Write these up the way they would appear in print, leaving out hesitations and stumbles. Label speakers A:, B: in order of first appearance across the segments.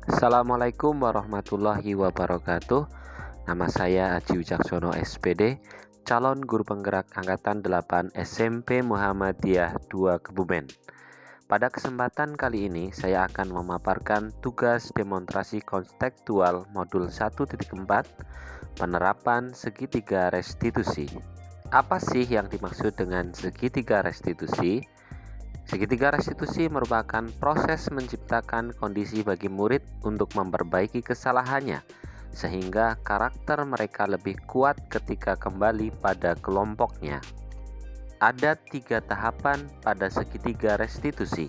A: Assalamualaikum warahmatullahi wabarakatuh. Nama saya Aji Wicaksono SPD, calon guru penggerak Angkatan 8 SMP Muhammadiyah 2 Kebumen. Pada kesempatan kali ini saya akan memaparkan tugas demonstrasi kontekstual modul 1.4 penerapan segitiga restitusi. Apa sih yang dimaksud dengan segitiga restitusi? Segitiga restitusi merupakan proses menciptakan kondisi bagi murid untuk memperbaiki kesalahannya, sehingga karakter mereka lebih kuat ketika kembali pada kelompoknya. Ada 3 tahapan pada segitiga restitusi.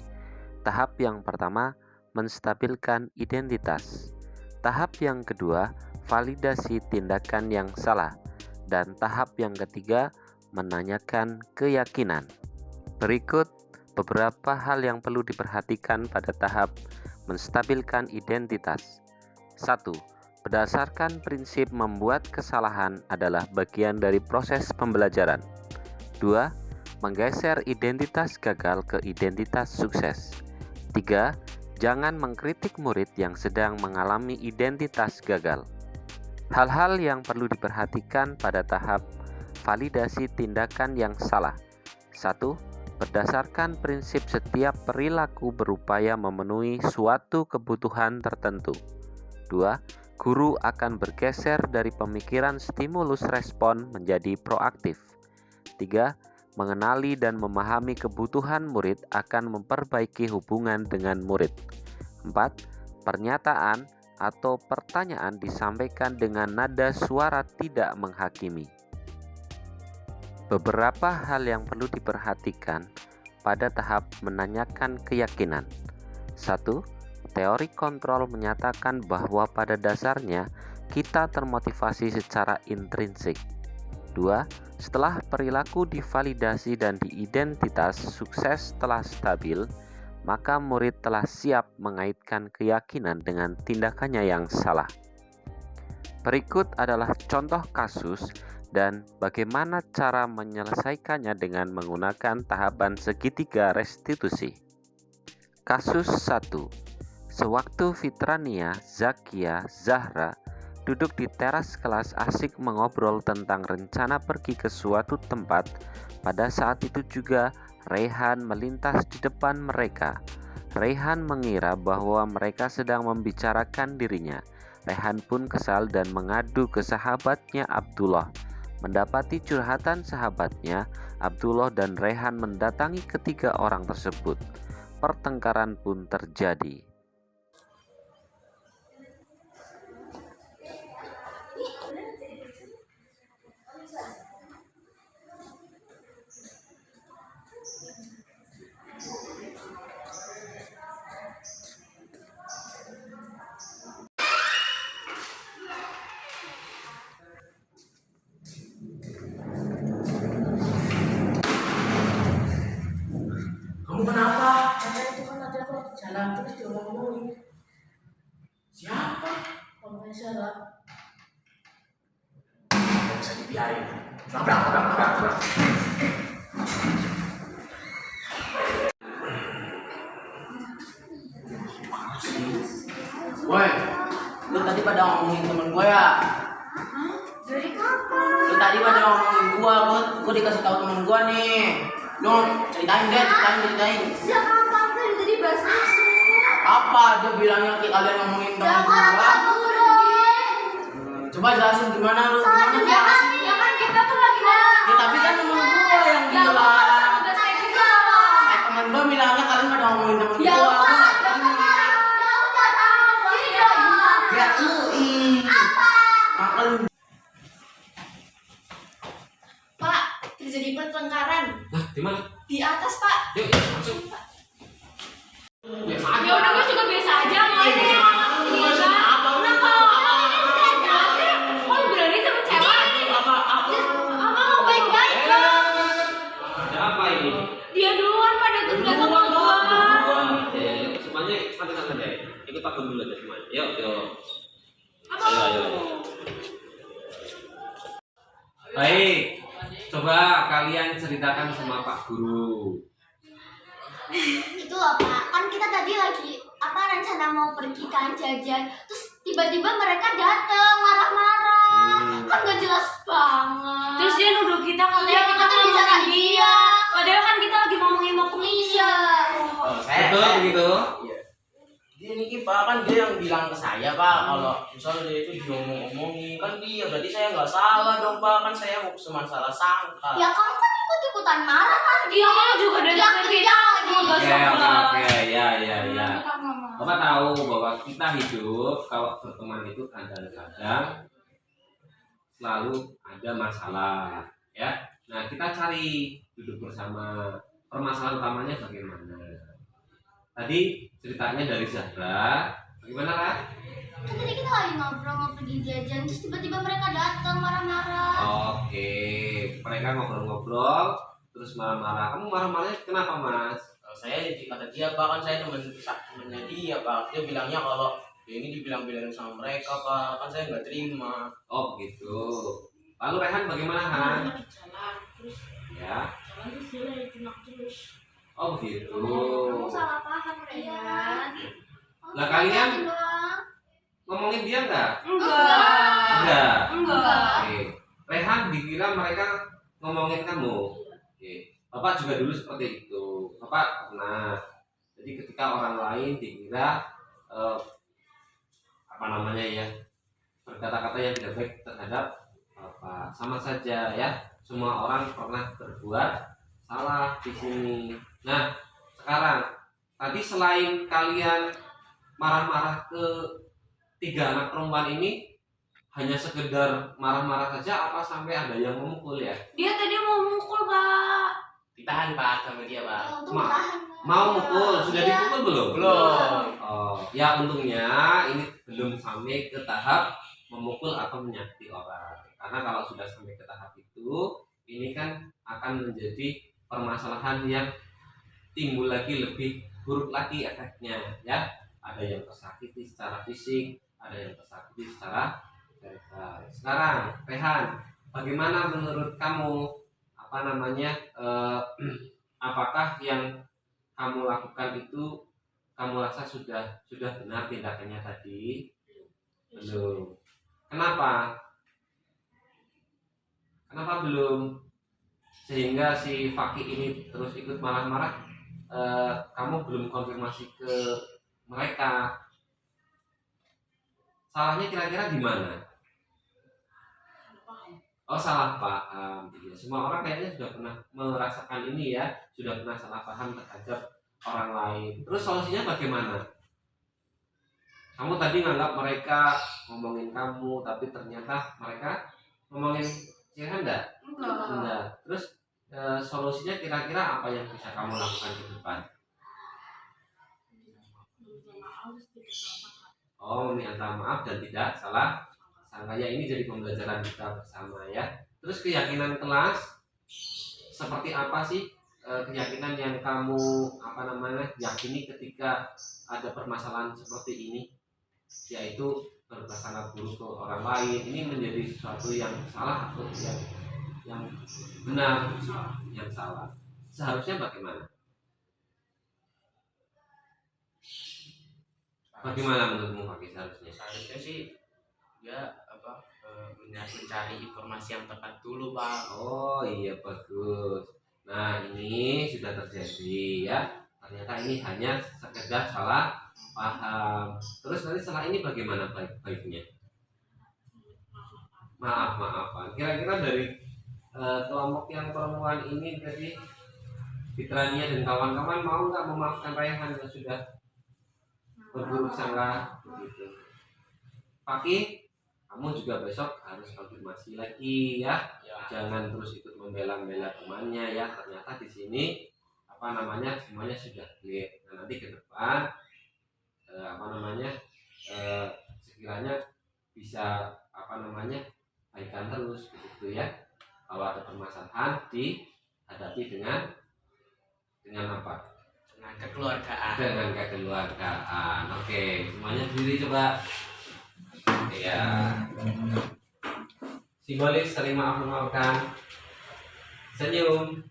A: Tahap yang pertama, menstabilkan identitas. Tahap yang kedua, validasi tindakan yang salah. Dan tahap yang ketiga, menanyakan keyakinan. Berikut beberapa hal yang perlu diperhatikan pada tahap menstabilkan identitas. 1. Berdasarkan prinsip membuat kesalahan adalah bagian dari proses pembelajaran. 2. Menggeser identitas gagal ke identitas sukses. 3. Jangan mengkritik murid yang sedang mengalami identitas gagal. Hal-hal yang perlu diperhatikan pada tahap validasi tindakan yang salah. 1. Berdasarkan prinsip setiap perilaku berupaya memenuhi suatu kebutuhan tertentu. 2. Guru akan bergeser dari pemikiran stimulus respon menjadi proaktif. 3. Mengenali dan memahami kebutuhan murid akan memperbaiki hubungan dengan murid. 4. Pernyataan atau pertanyaan disampaikan dengan nada suara tidak menghakimi. Beberapa hal yang perlu diperhatikan pada tahap menanyakan keyakinan. 1. Teori kontrol menyatakan bahwa pada dasarnya kita termotivasi secara intrinsik. 2. Setelah perilaku divalidasi dan diidentitas sukses telah stabil, maka murid telah siap mengaitkan keyakinan dengan tindakannya yang salah. Berikut adalah contoh kasus dan bagaimana cara menyelesaikannya dengan menggunakan tahapan segitiga restitusi. Kasus 1. Sewaktu Fitrania, Zakia, Zahra duduk di teras kelas asik mengobrol tentang rencana pergi ke suatu tempat, pada saat itu juga Raihan melintas di depan mereka. Raihan mengira bahwa mereka sedang membicarakan dirinya. Raihan pun kesal dan mengadu ke sahabatnya Abdullah. Mendapati curhatan sahabatnya, Abdullah dan Raihan mendatangi ketiga orang tersebut. Pertengkaran pun terjadi.
B: Kamu kenapa? Karena itu kan tadi aku lagi jalan terus diomong-omongin. Siapa? Omongin Sarah. Gak bisa dibiarin. Tabrak. Woi, lu tadi pada ngomongin temen gue ya?
C: Dari kapan?
B: Lu tadi pada ngomongin gue dikasih tahu temen gue nih. Lu ceritain.
C: Siapa tadi bahas musuh?
B: Apa dia bilangnya kalian ngomongin temen
C: Jangan
B: gue?
C: aku dong.
B: Coba jelasin gimana lu?
C: Salah
B: Gimana
C: dia kan?
B: jelasin?
C: Ya kan kita tuh lagi ngomong.
B: Ya tapi kan temen gue yang
C: Ya
B: bilang.
C: udah kayak gitu lah.
B: Temen gue bilangnya kalian pada ngomongin temen
C: Ya
B: gue.
C: udah tahu sendiri dong.
B: Ya lu
C: Apa?
B: makan.
C: Pak, terjadi pertengkaran
D: Nah, di mana?
C: di atas, Pak.
D: Yuk, masuk. Biasa
C: Ya udah, gue juga biasa aja ngomongnya. Iya kan? Nah, kalau ini udah jelasin, kok lu berani sama cewek? Apa mau baik-baik dong?
D: Ada apa ini?
C: Dia duluan pada tuh nggak sama gua.
D: Semuanya santai-santai deh. Ikut aku dulu aja semuanya. Yuk.
C: Apa?
D: Ayo. Baik. Coba kalian ceritakan sama Pak Guru.
E: Itu loh Pak, kan kita tadi lagi
C: rencana mau pergi kan jajan, terus tiba-tiba mereka datang marah-marah, kan gak jelas banget.
E: Terus dia nuduh kita katanya
C: Iya,
E: kita
C: kan bisa
E: ngomongin
C: kayak
E: dia. Padahal kan kita lagi ngomongin mau ke
C: Iya.
D: Betul begitu?
B: Iya. Ini Pak kan dia yang bilang ke saya Pak kalau misalnya dia itu diomong-omongin kan dia berarti saya nggak salah dong Pak kan saya cuma salah sangka.
C: Ya kamu kan ikut-ikutan marah kan?
E: Iya, kamu juga dari
C: Teriak-teriak
E: tadi kita
C: lagi.
E: nggak
A: Oke,
E: sabar.
A: oke, ya, ya, ya.
C: Kita ngomong.
A: Bapak tahu bahwa kita hidup kalau berteman itu kadang-kadang selalu ada masalah, ya. Nah, kita cari duduk bersama. Permasalahan utamanya bagaimana? Tadi ceritanya dari Zahra, bagaimana Kak?
C: Kan tadi kita lagi ngobrol mau pergi jajan, terus tiba-tiba mereka datang marah-marah.
A: Oke, mereka ngobrol-ngobrol, terus marah-marah. Kamu marah-marahnya kenapa Mas?
B: Kalau saya kata dia Pak kan saya temennya dia Pak dia bilangnya kalau ya ini dibilang-bilangin sama mereka Pak kan saya nggak terima.
A: Oh begitu. Lalu Rehan bagaimana Han?
B: Jalan terus
A: Ya.
B: jalan terus dia lagi enak terus.
A: Oh begitu.
C: Kamu salah paham, Rehan.
A: Lah, kalian?
C: Doang.
A: Ngomongin dia nggak?
E: Enggak.
A: Enggak.
E: Enggak.
A: Oke. Rehan dikira mereka ngomongin kamu. Oke. Bapak juga dulu seperti itu. Bapak pernah. Jadi ketika orang lain dikira apa namanya ya, berkata-kata yang tidak baik terhadap Bapak, sama saja ya. Semua orang pernah berbuat salah di sini. Nah, sekarang tadi selain kalian marah-marah ke tiga anak perempuan ini, hanya sekedar marah-marah saja apa sampai ada yang memukul ya?
E: Dia tadi mau mukul, Pak.
B: Ditahan Pak sama dia Pak.
C: Ya, untung
A: Ma-
C: tahan.
A: Mau mukul, sudah
C: Iya.
A: dipukul belum?
B: Belum.
A: Oh, ya untungnya ini belum sampai ke tahap memukul atau menyakiti orang. Karena kalau sudah sampai ke tahap itu, ini kan akan menjadi permasalahan yang timbul lagi lebih buruk lagi efeknya, ya. Ada yang tersakiti secara fisik, ada yang tersakiti secara verbal. Sekarang, Rehan, bagaimana menurut kamu? Apa namanya? Apakah yang kamu lakukan itu kamu rasa sudah benar tindakannya tadi? Belum. Kenapa? Kenapa belum? Sehingga si Fakih ini terus ikut marah-marah. Kamu belum konfirmasi ke mereka. Salahnya kira-kira di mana? Oh, salah paham. Ya, semua orang kayaknya sudah pernah merasakan ini ya, sudah pernah salah paham terhadap orang lain. Terus solusinya bagaimana? Kamu tadi nganggap mereka ngomongin kamu, tapi ternyata mereka ngomongin Rehan enggak? Enggak. Terus solusinya kira-kira apa yang bisa kamu lakukan ke depan? Oh, meminta maaf dan tidak salah sangkanya. Ini jadi pembelajaran kita bersama ya. Terus keyakinan kelas seperti apa sih? Keyakinan yang kamu yakini ketika ada permasalahan seperti ini, yaitu berprasangka buruk ke orang lain, ini menjadi sesuatu yang salah atau yang benar? Yang salah. Seharusnya bagaimana? Bagaimana menurutmu Fakih seharusnya?
B: Seharusnya sih dia mencari informasi yang tepat dulu Pak.
A: Oh iya, bagus. Nah, ini sudah terjadi ya. Ternyata ini hanya sekedar salah paham. Terus nanti setelah ini bagaimana baiknya? Maaf-maafan. Kira-kira dari kelompok yang perempuan ini tadi, Fitrania dan kawan-kawan mau nggak memaafkan Rayhan yang sudah berburuk sangka begitu? Fakih, kamu juga besok harus konfirmasi lagi ya. Jangan terus ikut membela-bela temannya ya. Ternyata di sini semuanya sudah clear. Nah, nanti ke depan sekiranya bisa baikan terus begitu ya. Kalau ada permasalahan dihadapi dengan apa?
B: Dengan kekeluargaan.
A: Dengan kekeluargaan. Oke, semuanya berdiri coba. Ya. Simbolis saling maaf-memaafkan. Senyum.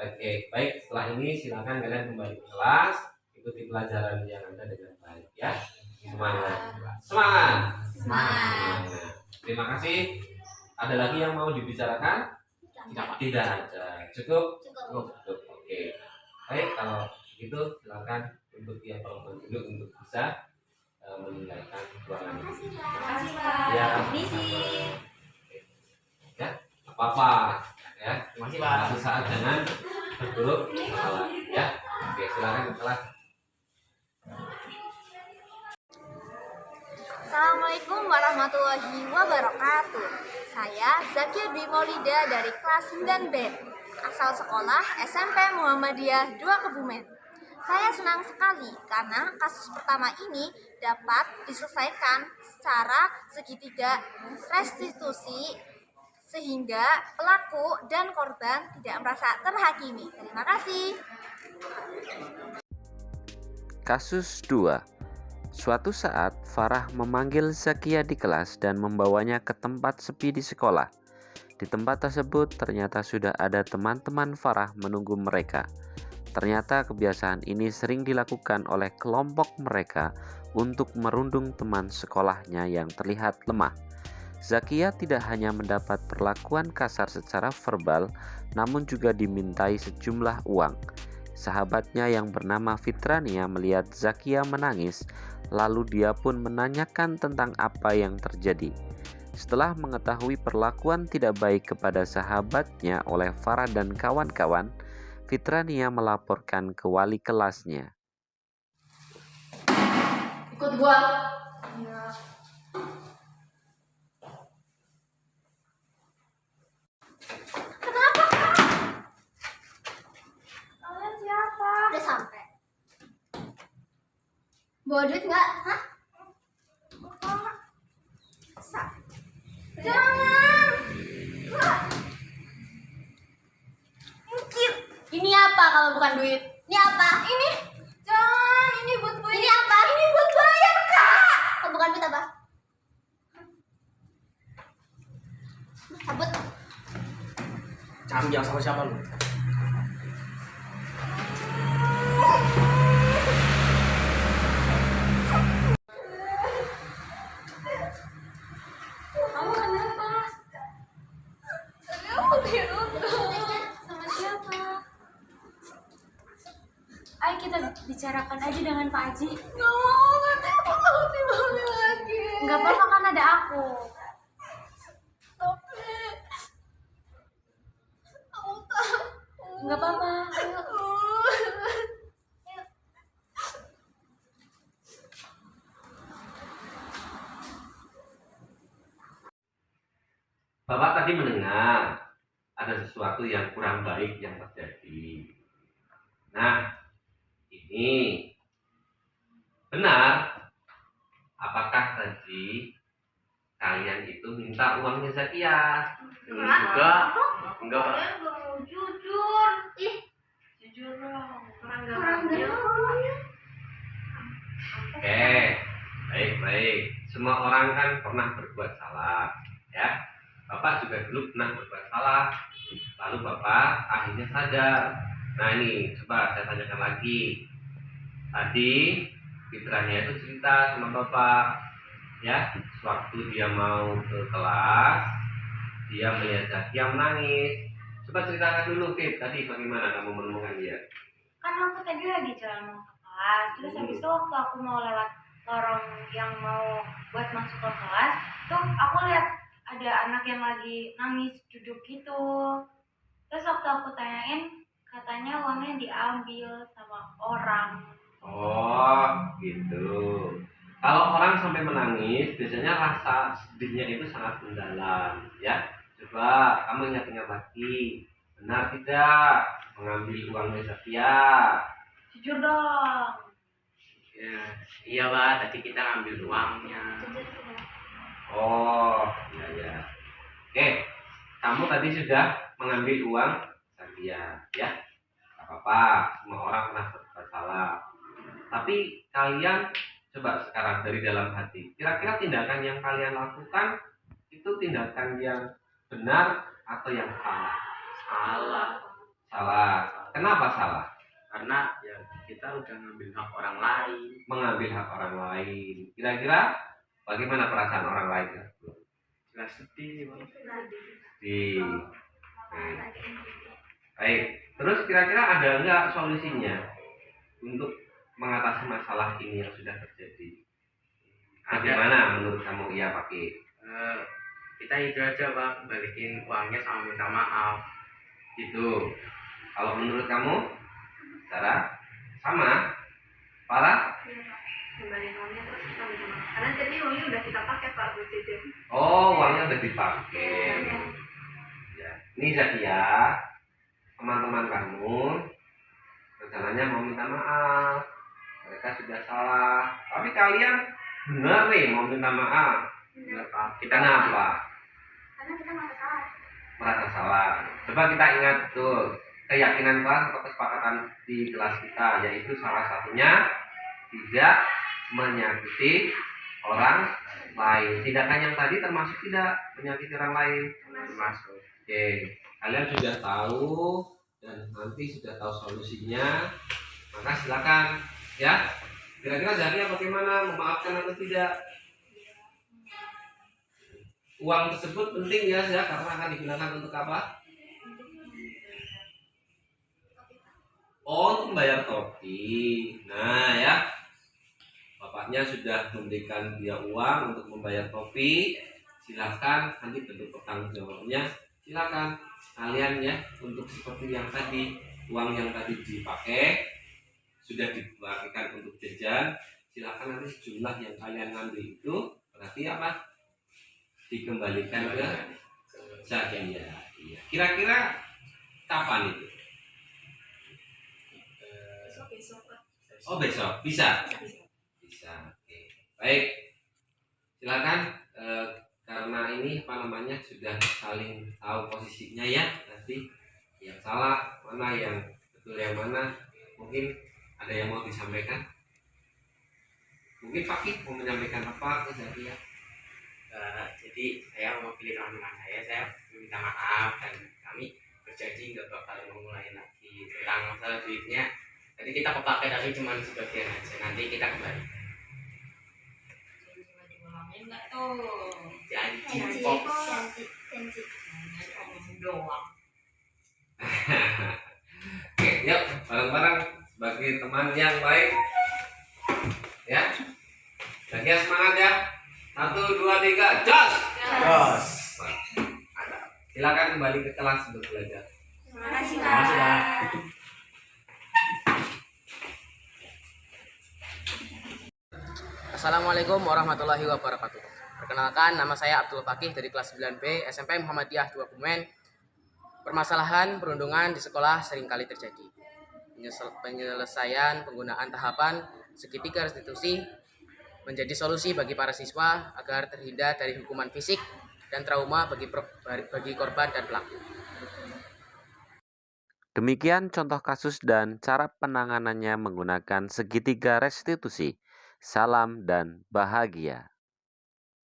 A: Oke, baik. Setelah ini silakan kalian kembali ke kelas.
D: ikuti pelajaran yang ada dengan baik ya. Semangat. Semangat. Semangat. Terima kasih. Ada lagi yang mau dibicarakan? Tidak ada. Cukup? Cukup. Oke. Baik, kalau gitu silakan untuk yang perempuan dulu untuk bisa meninggalkan ruangan ini.
E: Terima kasih, Pak.
D: Ya.
E: Misi.
D: Ya, apa-apa ya.
B: Terima kasih, Pak.
D: Suatu saat jangan berburuk masalah ya. Oke, silakan ke kelas.
C: Assalamualaikum warahmatullahi wabarakatuh. Saya Zakia Dwi Maulida dari kelas 9B, asal sekolah SMP Muhammadiyah 2 Kebumen. Saya senang sekali karena kasus pertama ini dapat diselesaikan secara segitiga restitusi sehingga pelaku dan korban tidak merasa terhakimi. Terima kasih.
A: Kasus 2. Suatu saat, Farah memanggil Zakia di kelas dan membawanya ke tempat sepi di sekolah. Di tempat tersebut ternyata sudah ada teman-teman Farah menunggu mereka. Ternyata kebiasaan ini sering dilakukan oleh kelompok mereka untuk merundung teman sekolahnya yang terlihat lemah. Zakia tidak hanya mendapat perlakuan kasar secara verbal, namun juga dimintai sejumlah uang. Sahabatnya yang bernama Fitrania melihat Zakia menangis, lalu dia pun menanyakan tentang apa yang terjadi. Setelah mengetahui perlakuan tidak baik kepada sahabatnya oleh Farah dan kawan-kawan, Fitrania melaporkan ke wali kelasnya.
C: Ikut gua. Kenapa, Kak? Kalian siapa? Udah sampai. Bawa duit nggak? Hah? Jangan. Kak. Mungkin. Ini apa kalau bukan duit? Ini apa? Ini. Jangan, ini buat gue. Ini apa? Ini buat bayar, Kak. Kalau bukan duit apa? Cabut.
B: Jangan bilang sama siapa lu.
C: Kamu kenapa? Kamu dihukum. Sama siapa?
E: Ayo kita bicarakan aja dengan Pak Haji.
C: Gak mau, nanti aku takut dipanggil lagi.
E: Nggak apa-apa kan ada aku.
C: Tapi aku takut.
E: Nggak apa-apa.
D: Bapak tadi mendengar ada sesuatu yang kurang baik yang terjadi. Nah, ini benar. Apakah tadi kalian itu minta uangnya Zakia?
B: Enggak. Enggak, Pak.
C: Kalian gak mau jujur. Ih, jujur dong. Orang gak mau.
D: Oke, baik. Semua orang kan pernah berbuat salah, ya. Bapak juga dulu pernah berbuat salah. Lalu Bapak akhirnya sadar. Nah ini, coba saya tanyakan lagi. Tadi Fitranya itu cerita sama Bapak, ya, sewaktu dia mau ke kelas, dia melihat Zakia menangis. Coba ceritakan dulu, Fit, tadi bagaimana kamu menemukan dia?
E: Kan aku tadi lagi jalan mau ke kelas. Terus habis itu waktu aku mau lewat lorong yang mau buat masuk ke kelas, tuh aku lihat ada anak yang lagi nangis duduk gitu. Terus waktu aku tanyain, katanya uangnya diambil sama orang.
D: Oh, gitu. Kalau orang sampai menangis, biasanya rasa sedihnya itu sangat mendalam, ya. Coba kamu ingat-ingat lagi, benar tidak mengambil uangnya Zakia?
E: Jujur dong.
B: Ya, iya, Pak. Tadi kita ngambil uangnya.
D: Oh, iya. Oke, kamu tadi sudah mengambil uang Zakia, ya. Gak apa-apa, semua orang pernah berbuat salah. Tapi kalian coba sekarang dari dalam hati, kira-kira tindakan yang kalian lakukan itu tindakan yang benar atau yang salah?
B: Salah.
D: Salah. Kenapa salah?
B: Karena ya kita udah ngambil hak orang lain.
D: Mengambil hak orang lain. Kira-kira bagaimana perasaan orang lain?
B: Jelas sedih, Bang.
D: Di baik. Terus kira-kira ada enggak solusinya untuk mengatasi masalah ini yang sudah terjadi? Bagaimana menurut kamu? Iya pakai.
B: Kita itu aja, Bang, balikin uangnya sama minta maaf.
D: Itu. Kalau menurut kamu, Sarah, sama? Farah?
E: Kembaliin uangnya terus kita minta maaf. Karena tadi uangnya udah kita pakai Pak buat jajan.
D: Oh, uangnya udah dipakai. Ya. Ini Zakia, teman-teman kamu rencananya mau minta maaf. Mereka sudah salah. Tapi kalian benar nih mau minta maaf.
B: Benar, Pak.
D: Kita kenapa?
E: Karena kita merasa salah.
D: Merasa salah. Coba kita ingat tuh keyakinan kelas atau kesepakatan di kelas kita, yaitu salah satunya tidak menyakiti orang lain. Tindakan yang tadi termasuk tidak menyakiti orang lain?
B: Termasuk.
D: Oke, kalian sudah tahu dan nanti sudah tahu solusinya, maka silakan ya. Kira-kira Zakia bagaimana, memaafkan atau tidak? Uang tersebut penting ya, karena akan digunakan untuk apa? Oh, untuk membayar topi. Nah ya, bapaknya sudah memberikan dia uang untuk membayar topi. Silakan nanti bentuk pertanggungjawabannya. Silakan kalian ya, untuk seperti yang tadi, uang yang tadi dipakai sudah dipakai untuk jajan. Silakan nanti sejumlah yang kalian ngambil itu berarti apa? Dikembalikan ke Zakia. Iya. Kira-kira kapan itu? Oh besok bisa. Oke. Baik. Silakan. Karena ini apa namanya sudah saling tahu posisinya ya. Nanti yang salah mana, yang betul yang mana. Mungkin ada yang mau disampaikan. Mungkin Fakih mau menyampaikan apa ke Zakia?
B: Jadi saya mewakili teman-teman saya minta maaf dan kami berjanji nggak bakal mengulangi lagi tentang masalah duitnya. Jadi kita kepakai tapi cuma sebagian aja. Nanti kita kembali. Janji kok.
C: doang.
D: Oke, yuk bareng-bareng sebagai teman yang baik. Ya. Zakia semangat ya. 1, 2, 3, jos!
B: Jos.
D: Silakan kembali ke kelas untuk belajar.
C: Terima kasih,
B: Terima kasih, Pak.
F: Assalamualaikum warahmatullahi wabarakatuh. Perkenalkan, nama saya Abdul Fakih dari kelas 9B SMP Muhammadiyah 2 Kebumen. Permasalahan perundungan di sekolah seringkali terjadi. Penyelesaian penggunaan tahapan segitiga restitusi menjadi solusi bagi para siswa agar terhindar dari hukuman fisik dan trauma bagi korban dan pelaku.
A: Demikian contoh kasus dan cara penanganannya menggunakan segitiga restitusi. Salam dan bahagia.